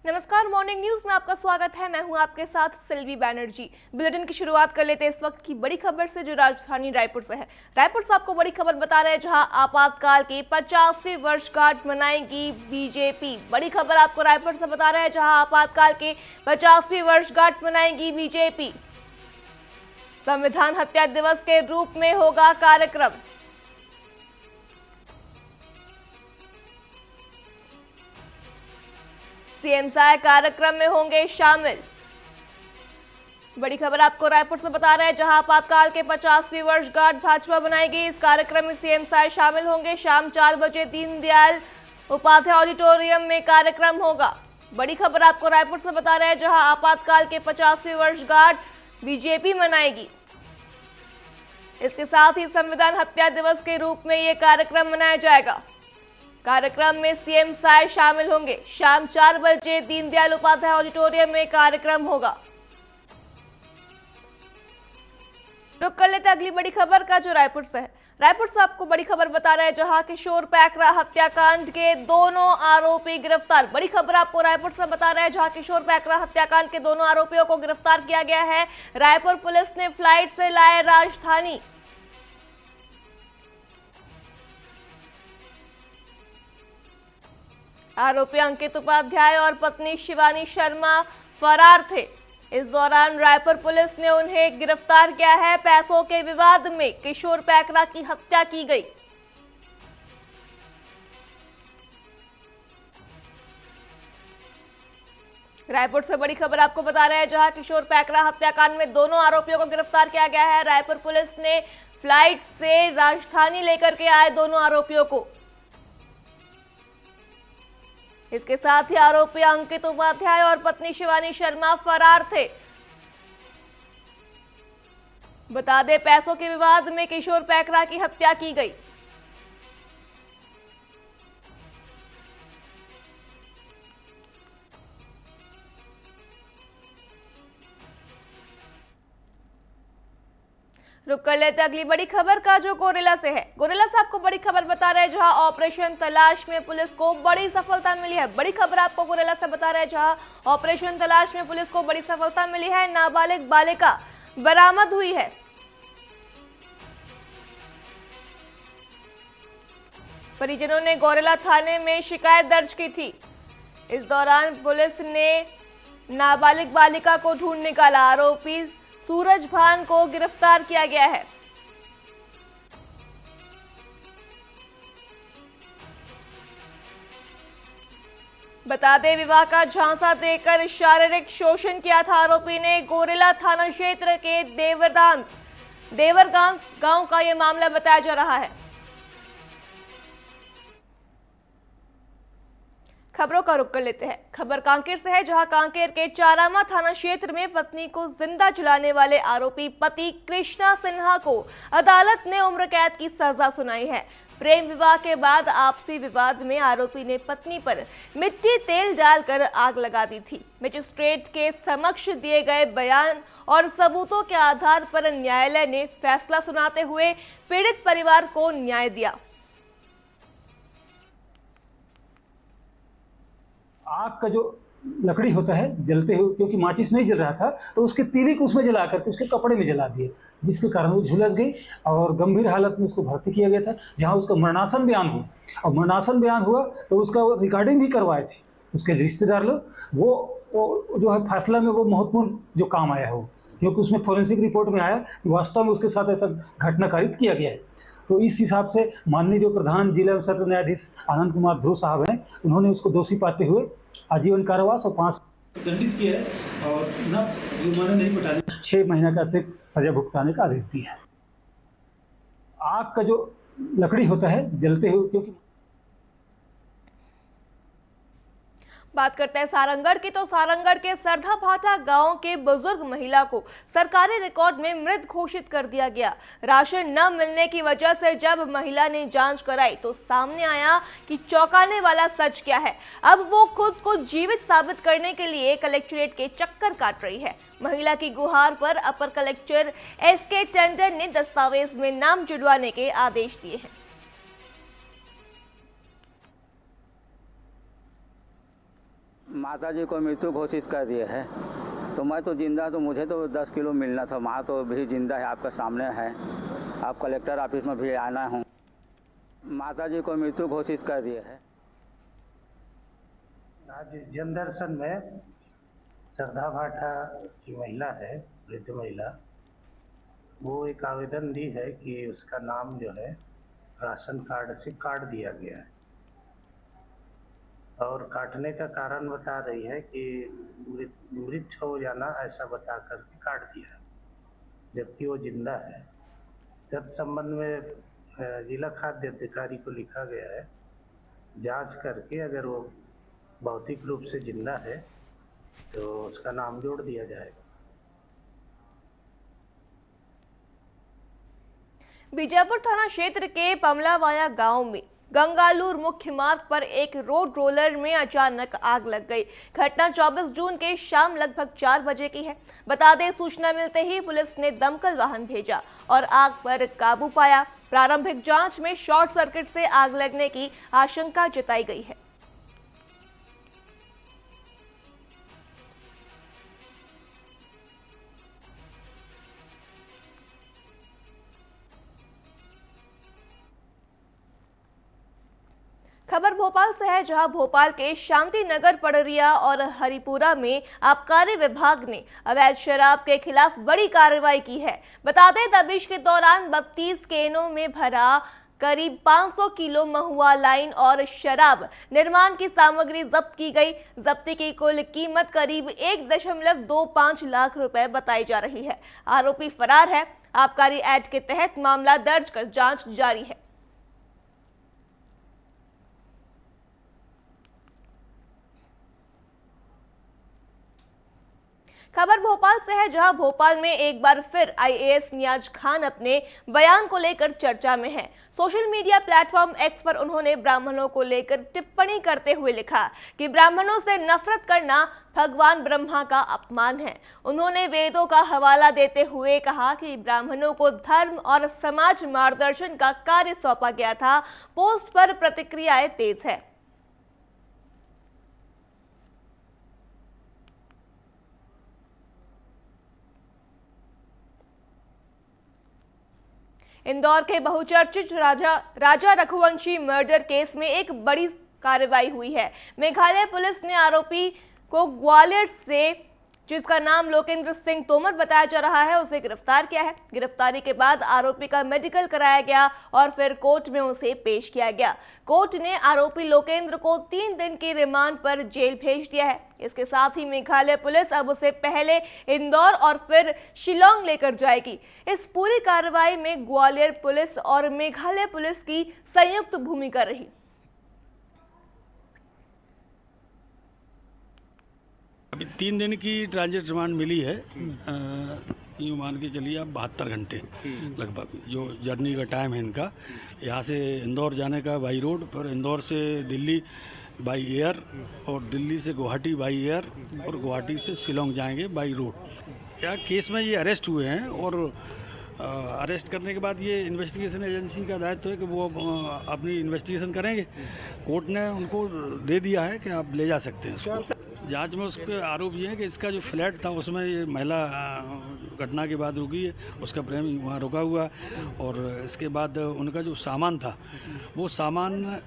नमस्कार, morning news में आपका स्वागत है। मैं हूं आपके साथ सिल्वी बैनर्जी। बुलेटिन की शुरुआत कर लेते हैं इस वक्त की बड़ी खबर से, जो राजधानी रायपुर से है। रायपुर से आपको बड़ी खबर बता रहे हैं, जहां आपातकाल की 50वीं वर्षगांठ मनाएगी बीजेपी। बड़ी खबर आपको रायपुर से बता रहे हैं, जहां आपातकाल की 50वीं वर्षगांठ मनाएगी बीजेपी। संविधान हत्या दिवस के रूप में होगा कार्यक्रम। सीएम साय कार्यक्रम में होंगे शामिल। बड़ी खबर आपको रायपुर से बता रहे हैं, जहां आपातकाल के 50वीं वर्षगांठ भाजपा बनाएगी। इस कार्यक्रम में सीएम साय शामिल होंगे। शाम 4 बजे दीनदयाल उपाध्याय ऑडिटोरियम में कार्यक्रम होगा। बड़ी खबर आपको रायपुर से बता रहे हैं, जहां आपातकाल के 50वीं वर्षगांठ बीजेपी मनाएगी। इसके साथ ही संविधान हत्या दिवस के रूप में यह कार्यक्रम मनाया जाएगा। कार्यक्रम में सीएम साय शामिल होंगे। शाम 4 बजे दीनदयाल उपाध्याय ऑडिटोरियम में कार्यक्रम होगा। रुक कर लेते अगली बड़ी खबर का, जो रायपुर से है। रायपुर से आपको बड़ी खबर बता रहे हैं, जहां किशोर पैकरा हत्याकांड के दोनों आरोपी गिरफ्तार। बड़ी खबर आपको रायपुर से बता रहे हैं, जहां किशोर पैकरा हत्याकांड के दोनों आरोपियों को गिरफ्तार किया गया है। रायपुर पुलिस ने फ्लाइट से लाए राजधानी। आरोपी अंकित उपाध्याय और पत्नी शिवानी शर्मा फरार थे। इस दौरान रायपुर पुलिस ने उन्हें गिरफ्तार किया है। पैसों के विवाद में किशोर पैकरा की हत्या की गई। रायपुर से बड़ी खबर आपको बता रहे हैं, जहां किशोर पैकरा हत्याकांड में दोनों आरोपियों को गिरफ्तार किया गया है। रायपुर पुलिस ने फ्लाइट से राजधानी लेकर के आए दोनों आरोपियों को। इसके साथ ही आरोपी अंकित उपाध्याय और पत्नी शिवानी शर्मा फरार थे। बता दें, पैसों के विवाद में किशोर पैकरा की हत्या की गई। रुक कर लेते अगली बड़ी खबर का, जो गोरेला से है। गोरेला से आपको बड़ी खबर बता रहे हैं, जहां ऑपरेशन तलाश में पुलिस को बड़ी सफलता मिली है। बड़ी खबर आपको गोरेला से बता रहे हैं, जहां ऑपरेशन तलाश में पुलिस को बड़ी सफलता मिली है। नाबालिग बालिका बरामद हुई है। परिजनों ने गोरेला थाने में शिकायत दर्ज की थी। इस दौरान पुलिस ने नाबालिग बालिका को ढूंढ निकाला। आरोपी सूरज भान को गिरफ्तार किया गया है। बता दें, विवाह का झांसा देकर शारीरिक शोषण किया था आरोपी ने। गोरेला थाना क्षेत्र के देवरगांव गांव का यह मामला बताया जा रहा है। खबरों का रुख कर लेते हैं। खबर कांकेर से है, जहां कांकेर के चारामा थाना क्षेत्र में पत्नी को जिंदा जलाने वाले आरोपी पति कृष्णा सिन्हा को अदालत ने उम्र कैद की सजा सुनाई है। प्रेम विवाह के बाद आपसी विवाद में आरोपी ने पत्नी पर मिट्टी तेल डालकर आग लगा दी थी। मजिस्ट्रेट के समक्ष दिए गए बयान और सबूतों के आधार पर न्यायालय ने फैसला सुनाते हुए पीड़ित परिवार को न्याय दिया। आग का जो लकड़ी होता है जलते हुए, क्योंकि माचिस नहीं जल रहा था, तो उसके तीली को उसमें जला करके उसके कपड़े में जला दिए, जिसके कारण वो झुलस गई और गंभीर हालत में उसको भर्ती किया गया था, जहां उसका मरणासन बयान हुआ। और मरणासन बयान हुआ तो उसका रिकॉर्डिंग भी करवाए थे उसके रिश्तेदार लोग। वो जो है फैसला में वो महत्वपूर्ण जो काम आया हो, क्योंकि उसमें फोरेंसिक रिपोर्ट में आया कि वास्तव में उसके साथ ऐसा घटना कारित किया गया है। तो इस हिसाब से माननीय जो प्रधान जिला एवं सत्र न्यायाधीश आनंद कुमार ध्रुव साहब हैं, उन्होंने उसको दोषी पाते हुए आजीवन कारावास और 5 दंडित किया है और न जुर्माना नहीं पटाने 6 महीने का अतिरिक्त सजा भुगताने का आदेश दिया है। आग का जो लकड़ी होता है जलते हुए, क्योंकि बात करते हैं सारंगढ़ की, तो सारंगढ़ के सरधा भाटा गांव के बुजुर्ग महिला को सरकारी रिकॉर्ड में मृत घोषित कर दिया गया। राशन न मिलने की वजह से जब महिला ने जांच कराई तो सामने आया कि चौंकाने वाला सच क्या है। अब वो खुद को जीवित साबित करने के लिए कलेक्ट्रेट के चक्कर काट रही है। महिला की गुहार पर अपर कलेक्टर एसके टंडन ने दस्तावेज में नाम जुड़वाने के आदेश दिए हैं। माता जी को मृत्यु घोषित कर दिए है, तो मैं तो जिंदा, तो मुझे तो 10 किलो मिलना था। वहाँ तो भी जिंदा है, आपका सामने है। आप कलेक्टर ऑफिस में भी आना हूँ। माता जी को मृत्यु घोषित कर दिए है। आज जन दर्शन में श्रद्धा भाटा की महिला है, वृद्ध महिला, वो एक आवेदन दी है कि उसका नाम जो है राशन कार्ड से काट दिया गया है, और काटने का कारण बता रही है कि मृत हो जाना ऐसा बता करके काट दिया, जबकि वो जिंदा है। तत्संबंध में जिला खाद्य अधिकारी को लिखा गया है, जांच करके अगर वो भौतिक रूप से जिंदा है तो उसका नाम जोड़ दिया जाएगा। बीजापुर थाना क्षेत्र के पमलावाया गांव में गंगालूर मुख्य मार्ग पर एक रोड रोलर में अचानक आग लग गई। घटना 24 जून के शाम लगभग 4 बजे की है। बता दें, सूचना मिलते ही पुलिस ने दमकल वाहन भेजा और आग पर काबू पाया। प्रारंभिक जांच में शॉर्ट सर्किट से आग लगने की आशंका जताई गई है। खबर भोपाल से है, जहां भोपाल के शांति नगर, पड़रिया और हरिपुरा में आबकारी विभाग ने अवैध शराब के खिलाफ बड़ी कार्रवाई की है। बता दें, दबिश के दौरान 32 कैनों में भरा करीब 500 किलो महुआ लाइन और शराब निर्माण की सामग्री जब्त की गई। जब्ती की कुल कीमत करीब 1.25 लाख रुपए बताई जा रही है। आरोपी फरार है। आबकारी एक्ट के तहत मामला दर्ज कर जांच जारी है। खबर भोपाल से है, जहां भोपाल में एक बार फिर आईएएस नियाज खान अपने बयान को लेकर चर्चा में हैं। सोशल मीडिया प्लेटफॉर्म एक्स पर उन्होंने ब्राह्मणों को लेकर टिप्पणी करते हुए लिखा कि ब्राह्मणों से नफरत करना भगवान ब्रह्मा का अपमान है। उन्होंने वेदों का हवाला देते हुए कहा कि ब्राह्मणों को धर्म और समाज मार्गदर्शन का कार्य सौंपा गया था। पोस्ट पर प्रतिक्रियाएं तेज है। इंदौर के बहुचर्चित राजा रघुवंशी मर्डर केस में एक बड़ी कार्रवाई हुई है। मेघालय पुलिस ने आरोपी को ग्वालियर से, जिसका नाम लोकेंद्र सिंह तोमर बताया जा रहा है, उसे गिरफ्तार किया है। गिरफ्तारी के बाद आरोपी का मेडिकल कराया गया और फिर कोर्ट में उसे पेश किया गया। कोर्ट ने आरोपी लोकेंद्र को 3 दिन की रिमांड पर जेल भेज दिया है। इसके साथ ही मेघालय पुलिस अब उसे पहले इंदौर और फिर शिलोंग लेकर जाएगी। इस पूरी कार्रवाई में ग्वालियर पुलिस और मेघालय पुलिस की संयुक्त भूमिका रही। अभी 3 दिन की ट्रांजिट रिमांड मिली है। यूँ मान के चलिए आप 72 घंटे लगभग जो जर्नी का टाइम है इनका। यहाँ से इंदौर जाने का बाई रोड, फिर इंदौर से दिल्ली बाई एयर, और दिल्ली से गुवाहाटी बाई एयर, और गुवाहाटी से शिलोंग जाएंगे बाई रोड। यार केस में ये अरेस्ट हुए हैं, और अरेस्ट करने के बाद ये इन्वेस्टिगेशन एजेंसी का दायित्व है कि वो अपनी इन्वेस्टिगेशन करेंगे। कोर्ट ने उनको दे दिया है कि आप ले जा सकते हैं इसको। जांच में उस पर आरोप ये है कि इसका जो फ्लैट था उसमें ये महिला घटना के बाद रुकी है, उसका प्रेमी वहाँ रुका हुआ है, और इसके बाद उनका जो सामान था वो सामान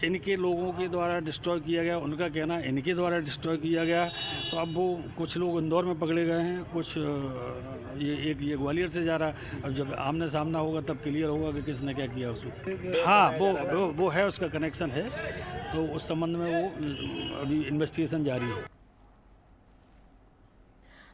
इनके लोगों के द्वारा डिस्ट्रॉय किया गया। उनका कहना इनके द्वारा डिस्ट्रॉय किया गया। तो अब वो कुछ लोग इंदौर में पकड़े गए हैं, कुछ ये ग्वालियर से जा रहा है। अब जब आमने सामना होगा तब क्लियर होगा कि किसने क्या किया उसमें। हाँ, वो है, उसका कनेक्शन है, तो उस संबंध में वो अभी इन्वेस्टिगेशन जारी है।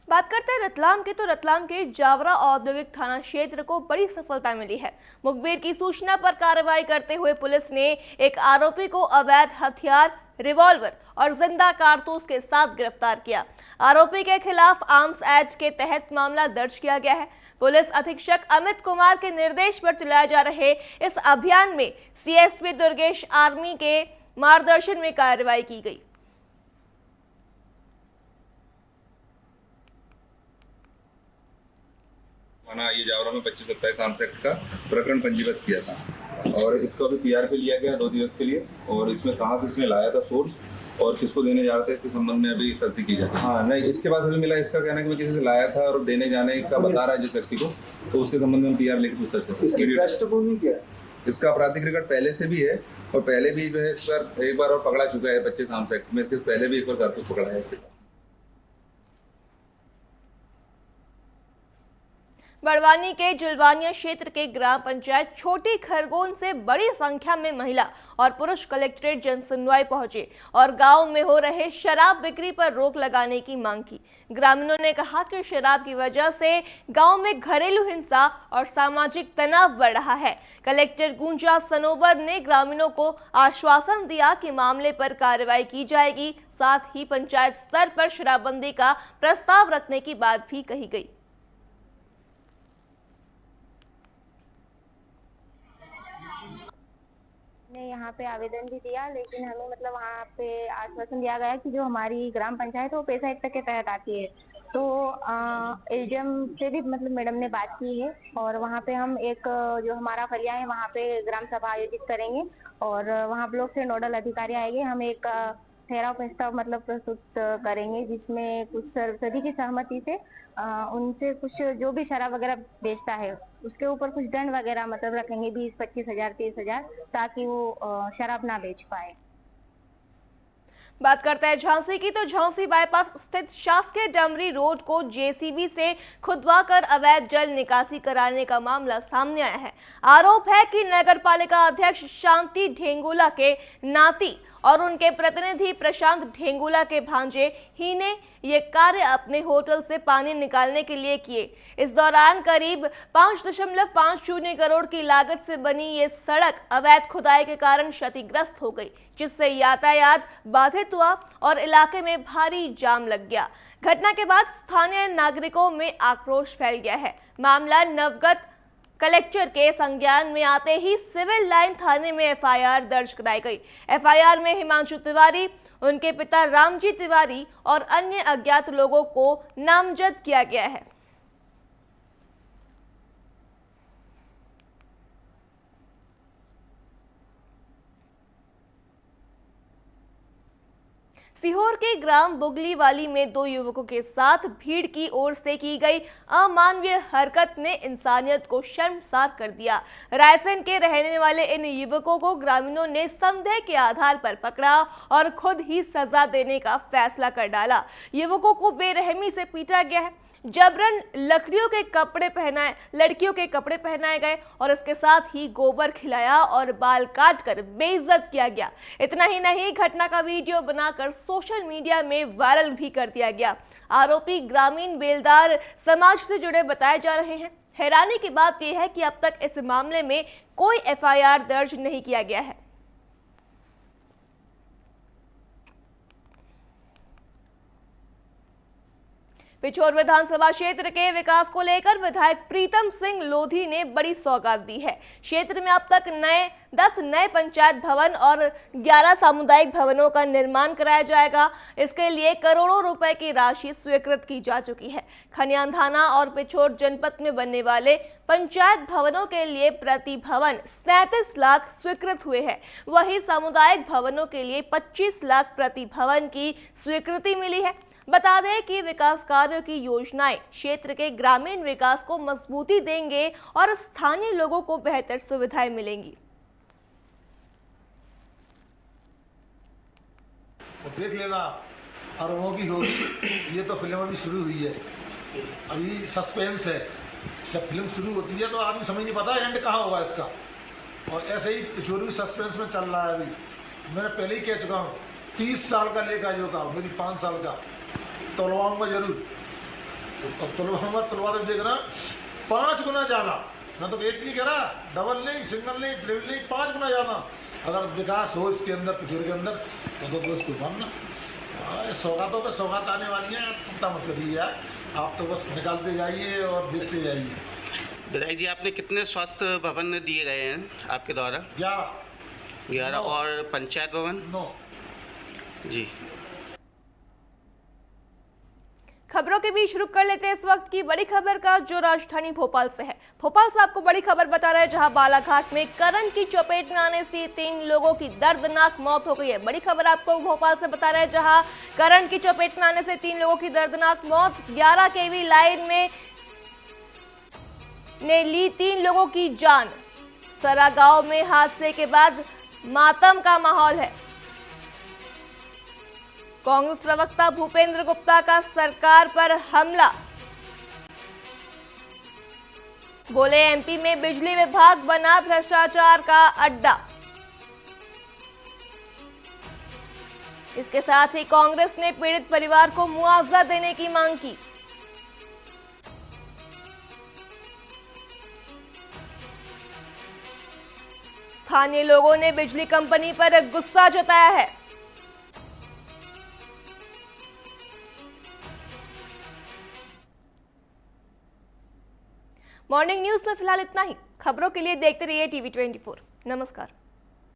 बात करते हैं रतलाम की, तो रतलाम के जावरा औद्योगिक थाना क्षेत्र को बड़ी सफलता मिली है। मुखबिर की सूचना पर कार्रवाई करते हुए पुलिस ने एक आरोपी को अवैध हथियार, रिवॉल्वर और जिंदा कारतूस के साथ गिरफ्तार किया। आरोपी के खिलाफ आर्म्स एक्ट के तहत मामला दर्ज किया गया है। पुलिस अधीक्षक अमित कुमार के निर्देश पर चलाए जा रहे इस अभियान में सीएसपी दुर्गेश आर्मी के मार्गदर्शन में कार्रवाई की गई। थाना ये जावरा में 25-27 आर्म्स एक्ट का प्रकरण पंजीबद्ध किया था और इसको अभी पीआर पे लिया गया 2 दिवस के लिए। और इसमें कहाँ से इसने लाया था सोर्स और किसको देने जा रहे थे इसके संबंध में अभी तस्दीक की जाती है। हाँ नहीं, इसके बाद हमें मिला इसका कहना है कि मैं किसी से लाया था और देने जाने का बता रहा है जिस व्यक्ति को, तो उसके संबंध में पीआर लेकर पूछताछ करते हैं। इसका आपराधिक रिकॉर्ड पहले से भी है और पहले भी जो है इस पर एक बार और पकड़ा चुका है 25 आर्म्स एक्ट में। इसके पहले भी एक बार कारतूस पकड़ा है इसके। बड़वानी के जुलवानिया क्षेत्र के ग्राम पंचायत छोटी खरगोन से बड़ी संख्या में महिला और पुरुष कलेक्ट्रेट जनसुनवाई पहुंचे और गांव में हो रहे शराब बिक्री पर रोक लगाने की मांग की। ग्रामीणों ने कहा कि शराब की वजह से गांव में घरेलू हिंसा और सामाजिक तनाव बढ़ रहा है। कलेक्टर गुंजा सनोबर ने ग्रामीणों को आश्वासन दिया कि मामले पर कार्रवाई की जाएगी। साथ ही पंचायत स्तर पर शराबबंदी का प्रस्ताव रखने की बात भी कही गई। ने यहाँ पे आवेदन भी दिया, लेकिन हमें मतलब वहाँ पे आश्वासन दिया गया कि जो हमारी ग्राम पंचायत है वो पेशा एक्ट के तहत आती है। तो एसडीएम से भी मतलब मैडम ने बात की है और वहाँ पे हम एक जो हमारा फलिया है वहाँ पे ग्राम सभा आयोजित करेंगे और वहाँ ब्लॉक से नोडल अधिकारी आएंगे। हम एक ठहराव प्रस्ताव मतलब प्रस्तुत करेंगे जिसमें कुछ सभी की सहमति से उनसे कुछ जो भी शराब वगैरह बेचता है उसके ऊपर कुछ दंड वगैरह मतलब रखेंगे 20-25 हजार 30,000 ताकि वो शराब ना बेच पाए। बात करते हैं झांसी की, तो झांसी बाईपास स्थित शासकीय डमरी रोड को जेसीबी से खुदवाकर अवैध जल निकासी कराने का मामला सामने आया है। आरोप है कि नगर पालिका अध्यक्ष शांति ढेंगुला के नाती और उनके प्रतिनिधि प्रशांत ढेंगुला के भांजे ही ने ये कार्य अपने होटल से पानी निकालने के लिए किए। इस दौरान करीब 5.50 करोड़ की लागत से बनी ये सड़क अवैध खुदाई के कारण क्षतिग्रस्त हो गई, जिससे यातायात बाधित हुआ और इलाके में भारी जाम लग गया। घटना के बाद स्थानीय नागरिकों में आक्रोश फैल गया है। मामला नवगत कलेक्टर के संज्ञान में आते ही सिविल लाइन थाने में एफआईआर दर्ज कराई गई। एफआईआर में हिमांशु तिवारी, उनके पिता रामजी तिवारी और अन्य अज्ञात लोगों को नामजद किया गया है। सीहोर के ग्राम बुगलीवाली में 2 युवकों के साथ भीड़ की ओर से की गई अमानवीय हरकत ने इंसानियत को शर्मसार कर दिया। रायसेन के रहने वाले इन युवकों को ग्रामीणों ने संदेह के आधार पर पकड़ा और खुद ही सजा देने का फैसला कर डाला। युवकों को बेरहमी से पीटा गया है, जबरन लड़कियों के कपड़े पहनाए गए और इसके साथ ही गोबर खिलाया और बाल काटकर बेइज्जत किया गया। इतना ही नहीं, घटना का वीडियो बनाकर सोशल मीडिया में वायरल भी कर दिया गया। आरोपी ग्रामीण बेलदार समाज से जुड़े बताए जा रहे हैं। हैरानी की बात यह है कि अब तक इस मामले में कोई एफआईआर दर्ज नहीं किया गया है। पिछोर विधानसभा क्षेत्र के विकास को लेकर विधायक प्रीतम सिंह लोधी ने बड़ी सौगात दी है। क्षेत्र में अब तक 10 नए पंचायत भवन और 11 सामुदायिक भवनों का निर्माण कराया जाएगा। इसके लिए करोड़ों रुपए की राशि स्वीकृत की जा चुकी है। खनियान थाना और पिछोर जनपद में बनने वाले पंचायत भवनों के लिए प्रति भवन 37 लाख स्वीकृत हुए हैं। वहीं सामुदायिक भवनों के लिए 25 लाख प्रति भवन की स्वीकृति मिली है। बता दें कि विकास कार्यों की योजनाएं क्षेत्र के ग्रामीण विकास को मजबूती देंगे और स्थानीय लोगों को बेहतर सुविधाएं मिलेंगी। देख लेना अरबों की होगी। ये तो फिल्म अभी शुरू हुई है, अभी सस्पेंस है। जब फिल्म शुरू होती है तो आदमी समझ नहीं पाता एंड कहाँ होगा इसका, और ऐसे ही पिछोर भी सस्पेंस में चल रहा है। अभी मैंने पहले ही कह चुका हूँ 30 साल का लेकर जो का मेरी 5 साल का तोलवाऊंगा जरूर। तो तोलवाऊंगा, तोलवा तो देख रहा 5 गुना ज़्यादा। मैं तो एक नहीं कह रहा, डबल नहीं, सिंगल नहीं, ट्रिपल नहीं, 5 गुना ज़्यादा। अगर विकास हो इसके अंदर पिछोर के अंदर तो बस कोई मानना। सौगातों पर सौगात आने वाली है, आप चिंता मत करिए। आप तो बस निकालते जाइए और देखते जाइए। विधायक जी, आपने कितने स्वास्थ्य भवन दिए गए हैं आपके द्वारा? 11 और पंचायत भवन 9 जी। खबरों के बीच रुक कर लेते हैं इस वक्त की बड़ी खबर का, जो राजधानी भोपाल से है। भोपाल से आपको बड़ी खबर बता रहे हैं, जहां बालाघाट में करंट की चपेट में आने से 3 लोगों की दर्दनाक मौत हो गई है। बड़ी खबर आपको भोपाल से बता रहे हैं, जहां करंट की चपेट में आने से 3 लोगों की दर्दनाक मौत। 11 केवी लाइन में ने ली 3 लोगों की जान। सरा गांव में हादसे के बाद मातम का माहौल है। कांग्रेस प्रवक्ता भूपेंद्र गुप्ता का सरकार पर हमला। बोले एमपी में बिजली विभाग बना भ्रष्टाचार का अड्डा। इसके साथ ही कांग्रेस ने पीड़ित परिवार को मुआवजा देने की मांग की। स्थानीय लोगों ने बिजली कंपनी पर गुस्सा जताया है। मॉर्निंग न्यूज में फिलहाल इतना ही। खबरों के लिए देखते रहिए टीवी 24। नमस्कार।